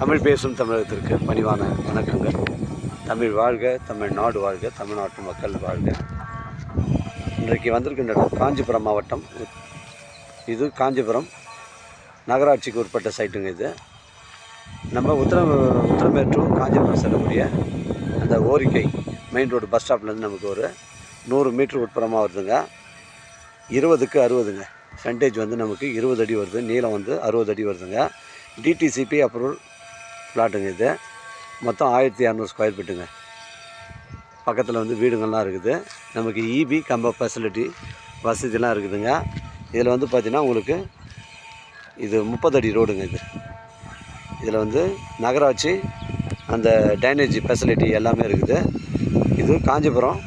தமிழ் பேசும் தமிழகத்திற்கு பணிவான வணக்கங்கள். தமிழ் வாழ்க, தமிழ்நாடு வாழ்க, தமிழ்நாட்டு மக்கள் வாழ்க. இன்றைக்கு வந்திருக்கின்ற காஞ்சிபுரம் மாவட்டம். இது காஞ்சிபுரம் நகராட்சிக்கு உட்பட்ட சைட்டுங்க. இது நம்ம உத்தரமேட்டூர் காஞ்சிபுரம் செல்லக்கூடிய அந்த ஓரிக்கை மெயின் ரோடு பஸ் ஸ்டாப்லேருந்து நமக்கு ஒரு 100 மீட்டர் உட்புறமாக வருதுங்க. 20க்கு 60ங்க. ஃப்ரண்டேஜ் வந்து நமக்கு 20 அடி வருது, நீளம் வந்து 60 அடி வருதுங்க. டிடிசிபி அப்ரூவல் ஃப்ளாட்டுங்க. இது மொத்தம் 1200 ஸ்கொயர் ஃபீட்டுங்க. பக்கத்தில் வந்து வீடுங்கள்லாம் இருக்குது. நமக்கு இபி கம்ப ஃபெசிலிட்டி வசதிலாம் இருக்குதுங்க. இதில் வந்து பார்த்திங்கன்னா உங்களுக்கு இது 30 அடி ரோடுங்க. இதில் வந்து நகராட்சி அந்த டைனேஜ் ஃபெசிலிட்டி எல்லாமே இருக்குது. இது காஞ்சிபுரம்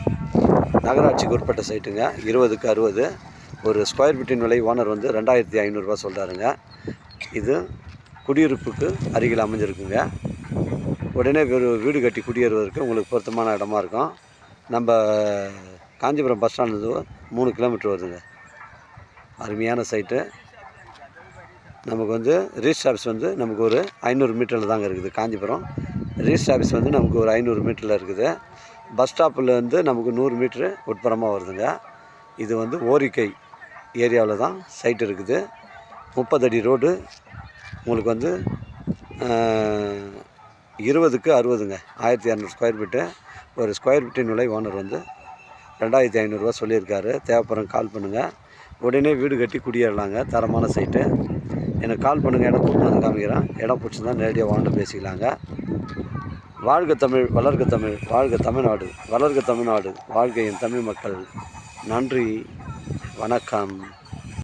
நகராட்சிக்கு உட்பட்ட சைட்டுங்க. 20க்கு 60. ஒரு ஸ்கொயர் ஃபீட்டின் விலை ஓனர் வந்து 2500 ரூபா சொல்கிறாருங்க. இது குடியிருப்புக்கு அருகில் அமைஞ்சிருக்குங்க. உடனே வீடு கட்டி குடியேறுவதற்கு உங்களுக்கு பொருத்தமான இடமா இருக்கும். நம்ம காஞ்சிபுரம் பஸ் ஸ்டாண்ட்லேருந்து 3 கிலோமீட்டர் வருதுங்க. அருமையான சைட்டு. நமக்கு வந்து ரிஜிஸ்டர் ஆஃபீஸ் வந்து நமக்கு ஒரு 500 மீட்டரில் தாங்க இருக்குது. காஞ்சிபுரம் ரிஜிஸ்டர் ஆஃபீஸ் வந்து நமக்கு ஒரு 500 மீட்டரில் இருக்குது. பஸ் ஸ்டாப்பில் வந்து நமக்கு 100 மீட்ரு உட்புறமாக வருதுங்க. இது வந்து ஓரிக்கை ஏரியாவில் தான் சைட் இருக்குது. 30 அடி ரோடு. உங்களுக்கு வந்து 20க்கு 60ங்க. 1200 ஸ்கொயர் ஃபீட்டு. ஒரு ஸ்கொயர் ஃபீட்டின் விலை ஓனர் வந்து 2500 ரூபா சொல்லியிருக்காரு. தேவைப்படுறவங்க கால் பண்ணுங்கள். உடனே வீடு கட்டி குடியேறலாங்க. தரமான சைட்டு. எனக்கு கால் பண்ணுங்கள். இடம் கூப்பிட்டு வந்து காமிக்கிறேன். இடம் பிடிச்சிருந்தா நேரடியாக வாங்க பேசிக்கலாங்க. வாழ்க தமிழ், வளர்க தமிழ், வாழ்க தமிழ்நாடு, வளர்க தமிழ்நாடு, வாழ்க என் தமிழ் மக்கள். நன்றி, வணக்கம்.